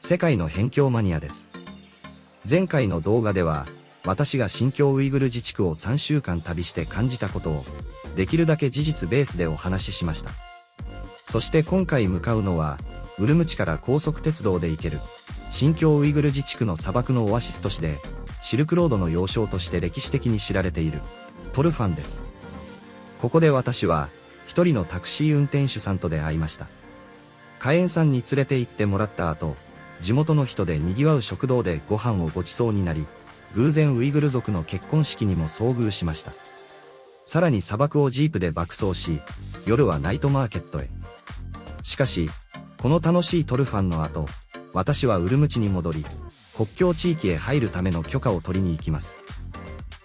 世界の辺境マニアです。前回の動画では、私が新疆ウイグル自治区を3週間旅して感じたことを、できるだけ事実ベースでお話ししました。そして今回向かうのは、ウルムチから高速鉄道で行ける、新疆ウイグル自治区の砂漠のオアシス都市で、シルクロードの要衝として歴史的に知られている、トルファンです。ここで私は、一人のタクシー運転手さんと出会いました。カエンさんに連れて行ってもらった後、地元の人で賑わう食堂でご飯をごちそうになり、偶然ウイグル族の結婚式にも遭遇しました。さらに砂漠をジープで爆走し、夜はナイトマーケットへ。しかし、この楽しいトルファンの後、私はウルムチに戻り、国境地域へ入るための許可を取りに行きます。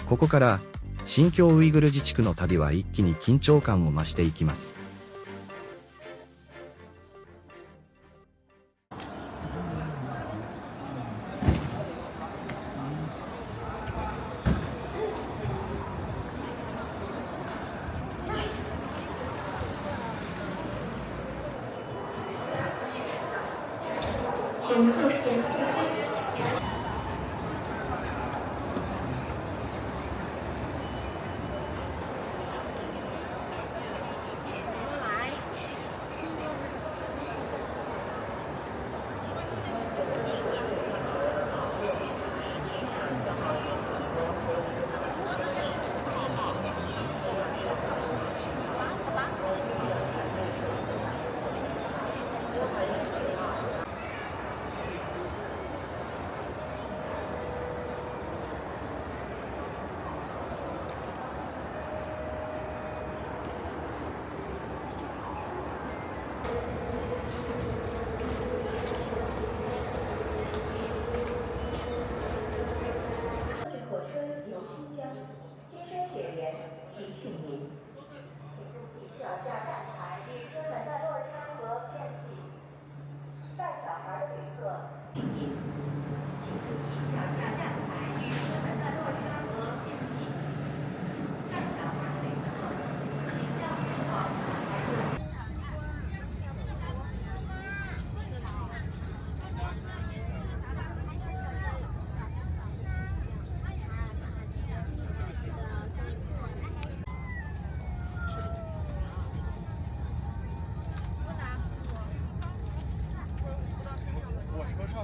ここから、新疆ウイグル自治区の旅は一気に緊張感を増していきます。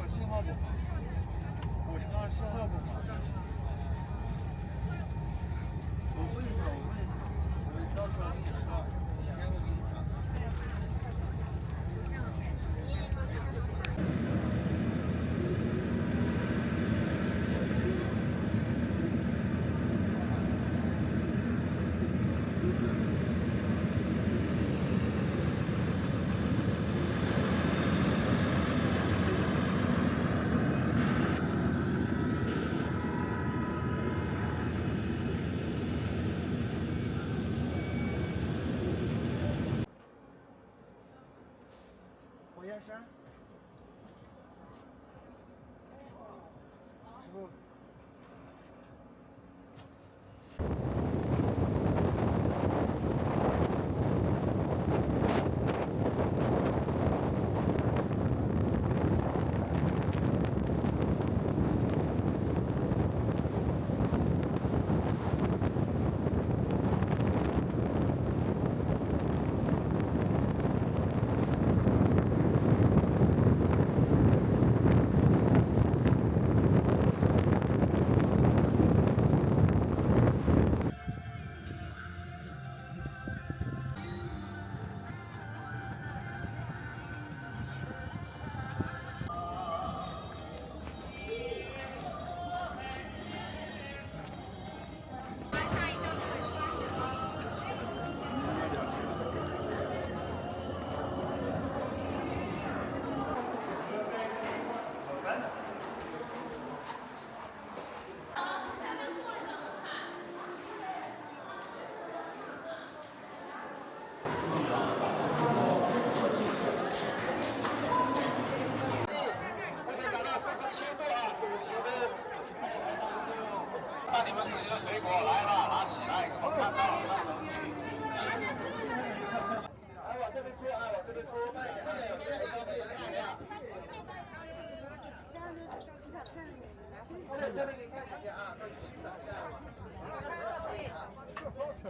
信号不好，我车上信号不好。我问一下，我到时候跟你说，提前我给你讲。火焰山，师傅。上你们自己的水果来吧，拿起来，给我看到了，拿手机。来，往这边出啊，往这边出，慢一点，慢一点，慢一点，慢一点。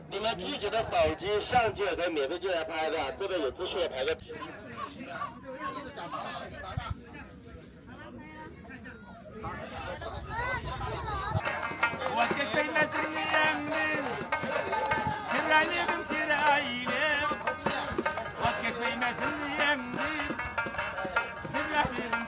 你们自己的手机、相机也可以免费进来拍的，这边有资讯排个。وكش بيمثل يمن شرانيكم شرايلم وكش بيمثل يمن شرانيكم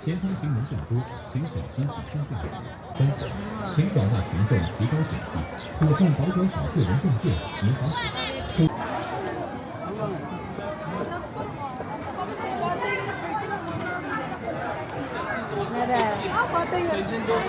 前方行人较多，请小心指示驾驶。三，请广大群众提高警惕，妥善保管好个人证件、银行卡。水深多少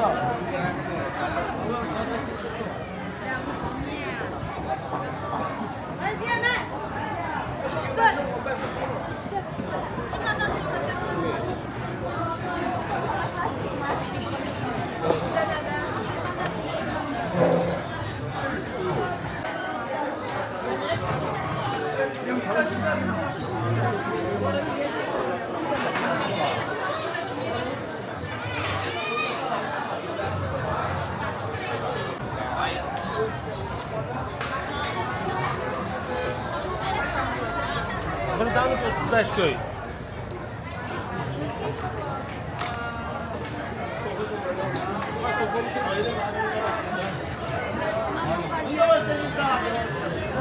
？Богдан тут дешкою.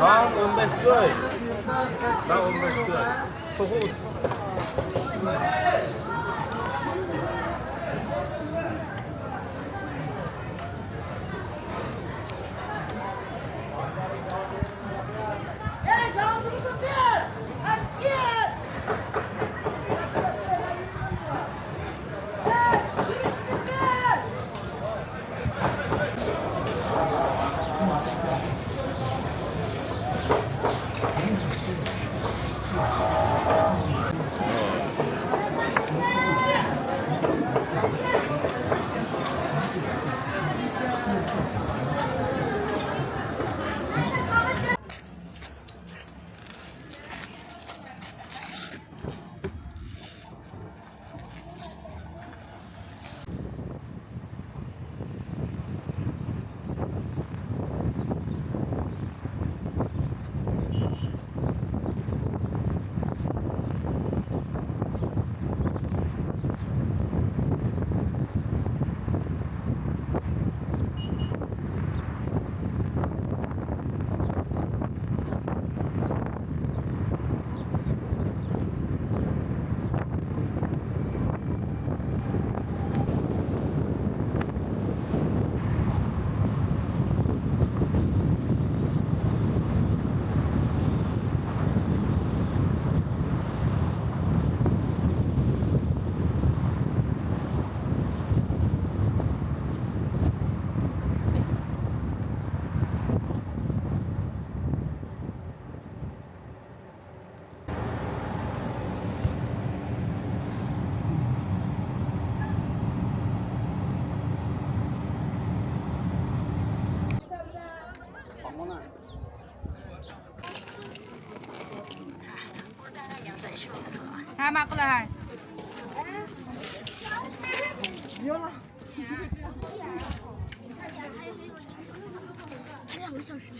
Lan 15 köy. Lan 15 köy. Tohut. Hai mak lah.了。还2个小时。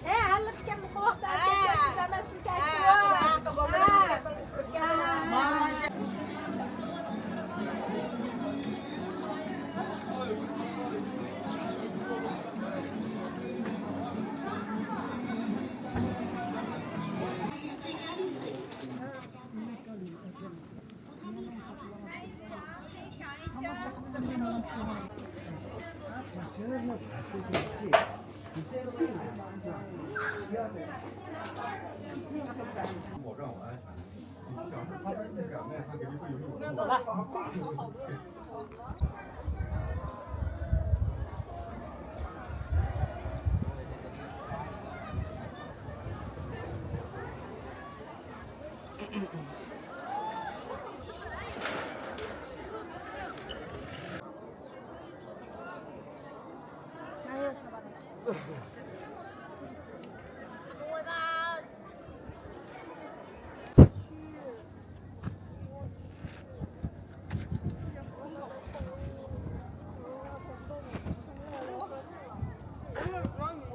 هلا كم خلاص 行，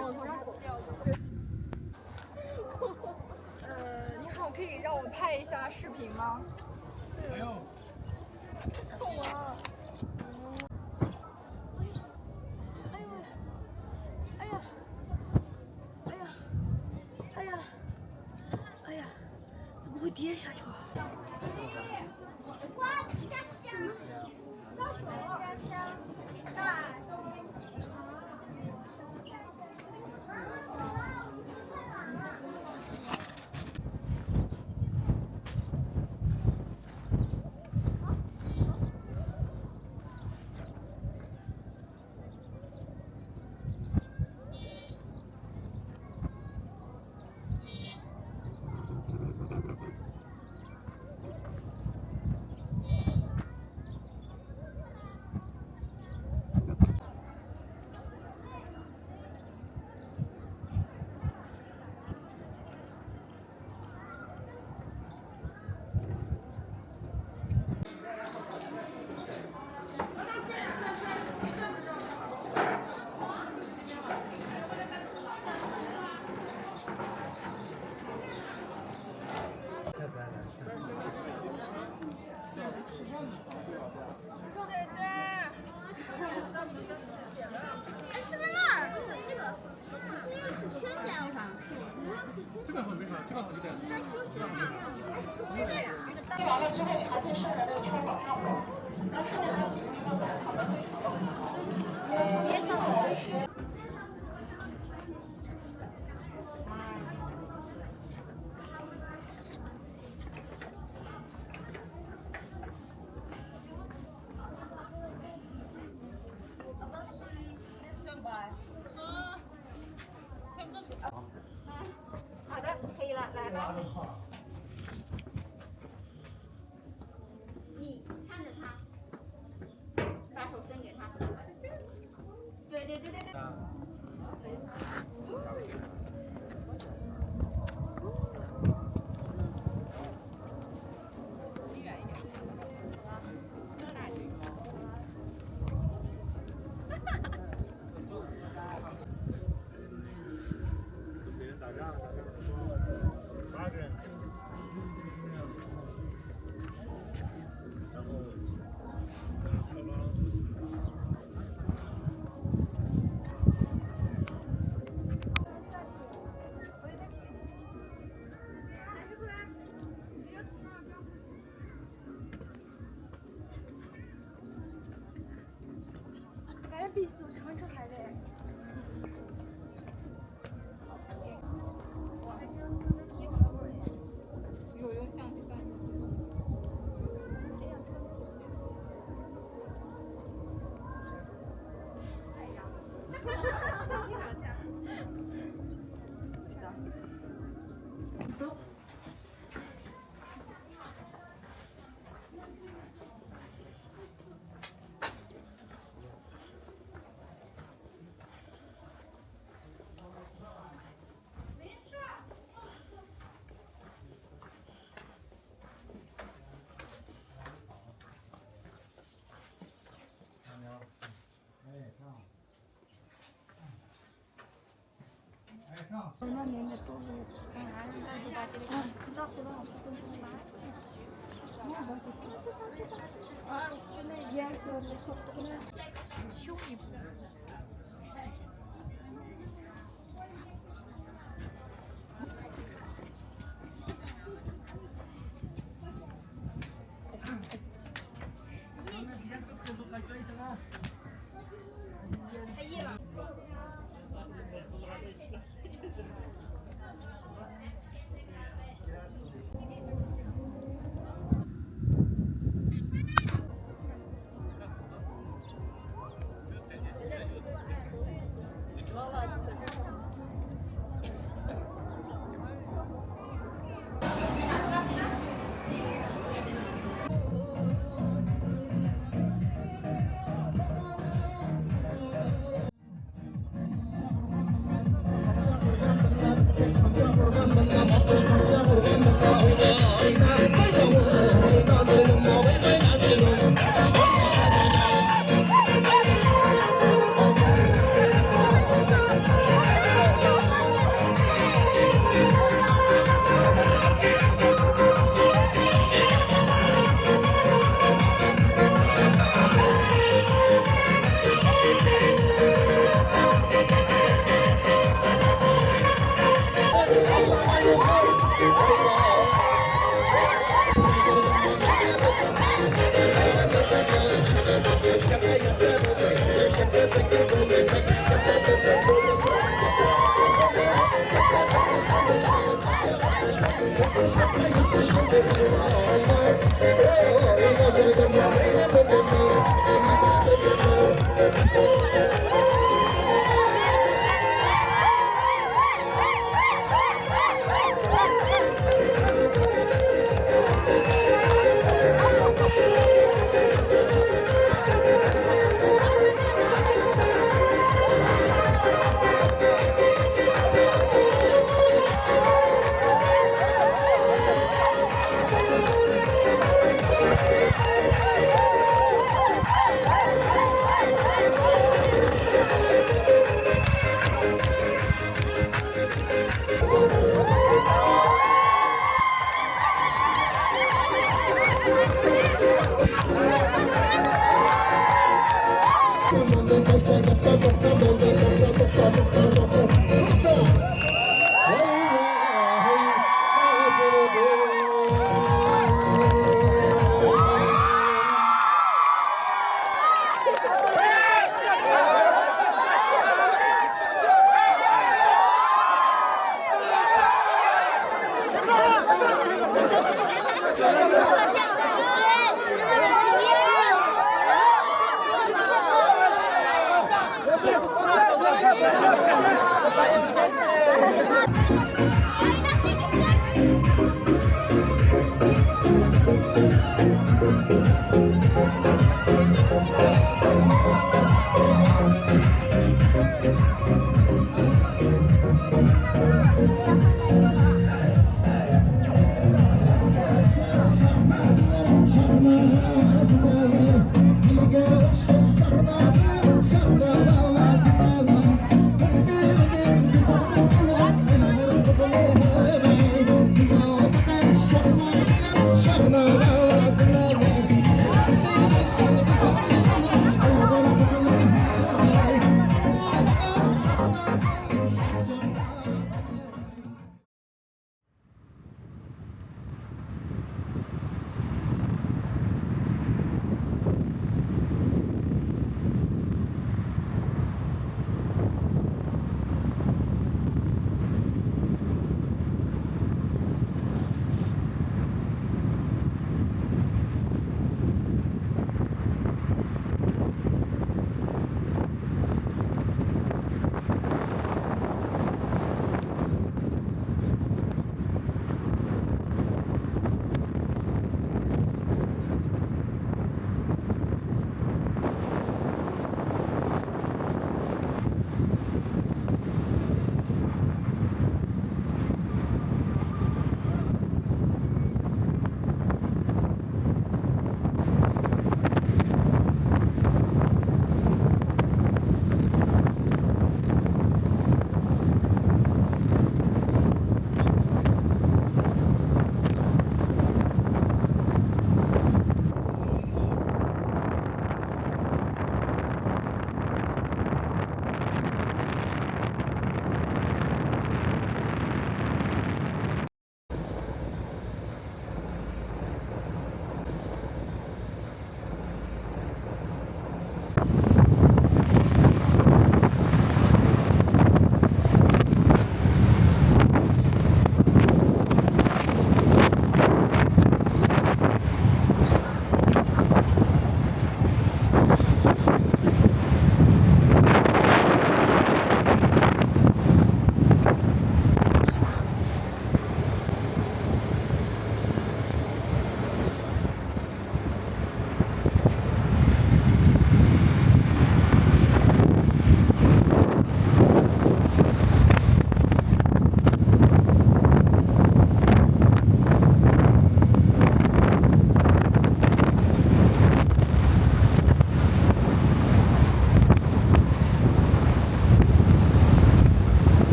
我从这儿走。你好，可以让我拍一下视频吗？没有。痛啊！哎呦！哎呀！哎呀！哎呀！哎呀！怎么会跌下去了？哇，比较香，高手，比较香，哎，是不是那儿？是这个，可清闲我看。这个好没啥，这个好就这样。在休息呢。对对呀，这个大。完了之后，你还可以顺着这个圈往上走，然后顺着它继续慢慢跑到对头。别走。好的，可以了，来吧。你看着他，把手伸给他。对对对对对。哎，比走长城还累。有用相机拍。那年的都是，现在颜色修一部。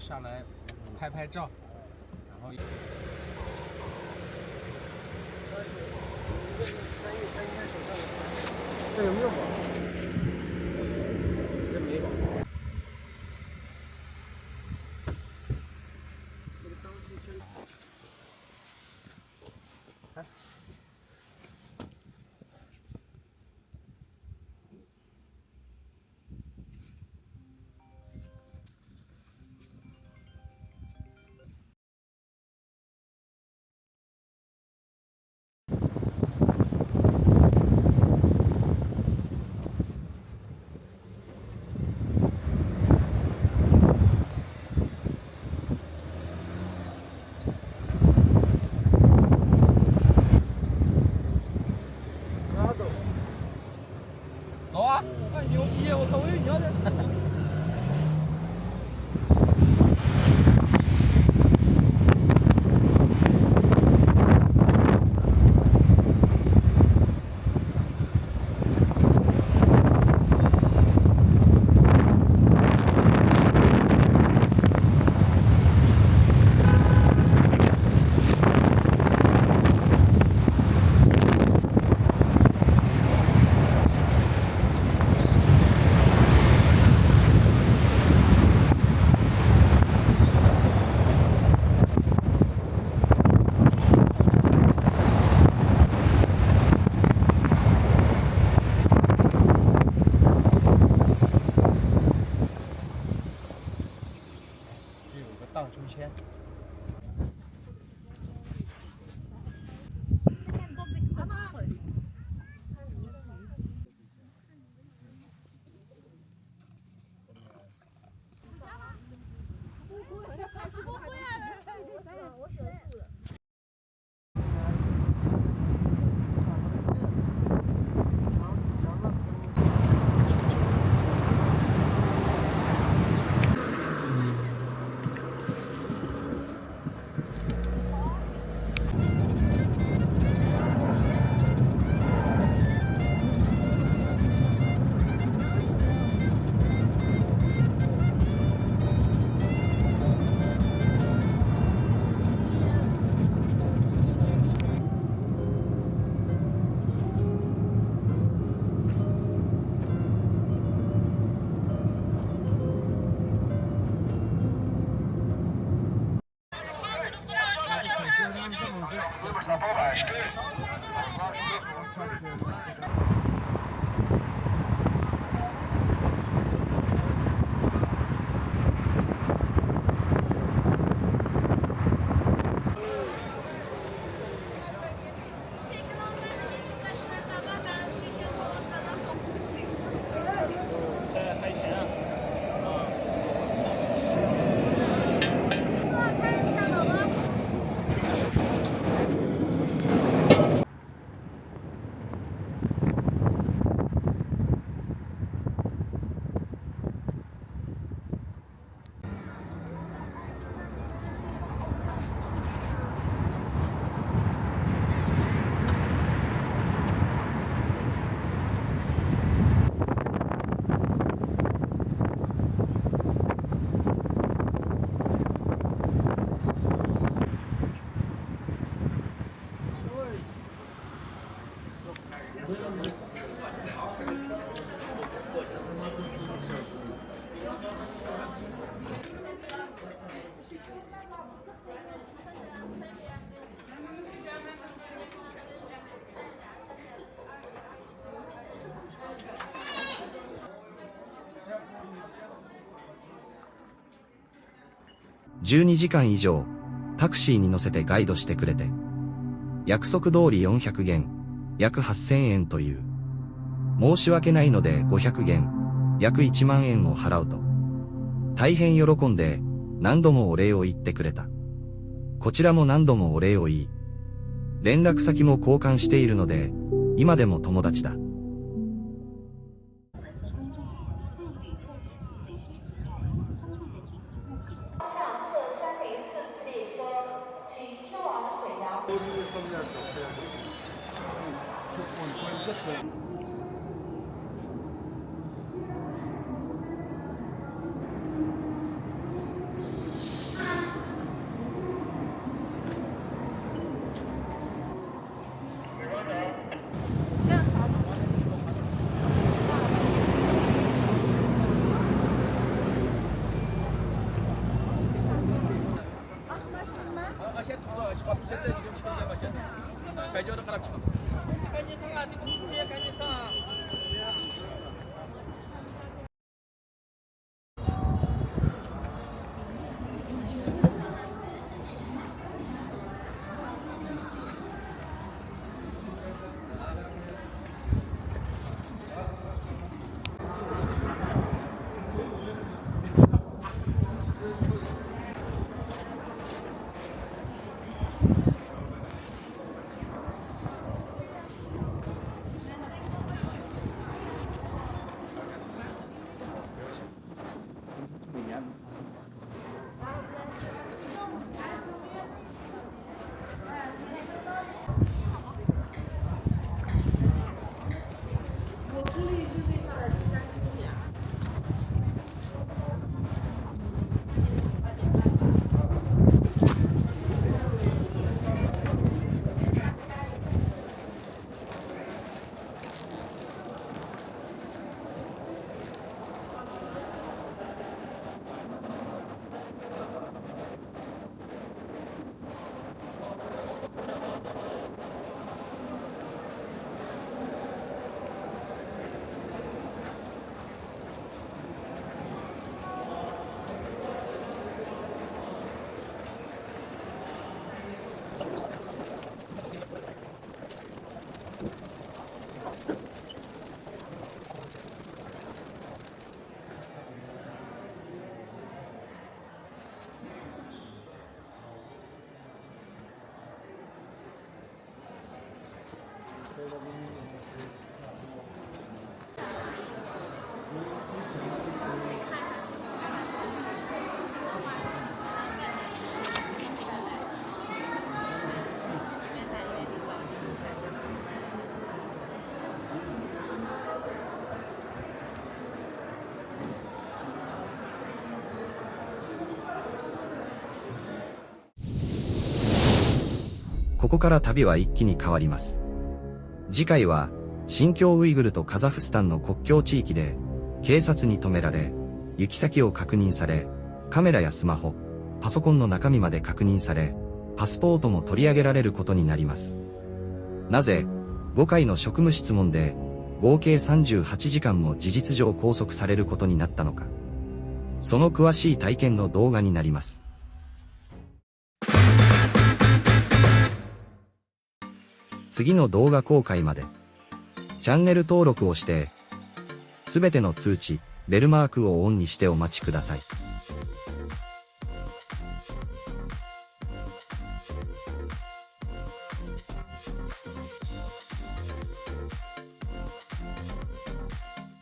下来拍拍照，然后。这有没有保？这没保。走啊！哎，牛逼！我靠，我以为你要在。这有个荡秋千。12時間以上、タクシーに乗せてガイドしてくれて。約束通り400元、約8000円という。申し訳ないので500元、約1万円を払うと。大変喜んで、何度もお礼を言ってくれた。こちらも何度もお礼を言い。連絡先も交換しているので、今でも友達だ。ここから旅は一気に変わります。次回は、新疆ウイグルとカザフスタンの国境地域で、警察に止められ、行き先を確認され、カメラやスマホ、パソコンの中身まで確認され、パスポートも取り上げられることになります。なぜ、5回の職務質問で、合計38時間も事実上拘束されることになったのか。その詳しい体験の動画になります。次の動画公開まで、チャンネル登録をして、すべての通知、ベルマークをオンにしてお待ちください。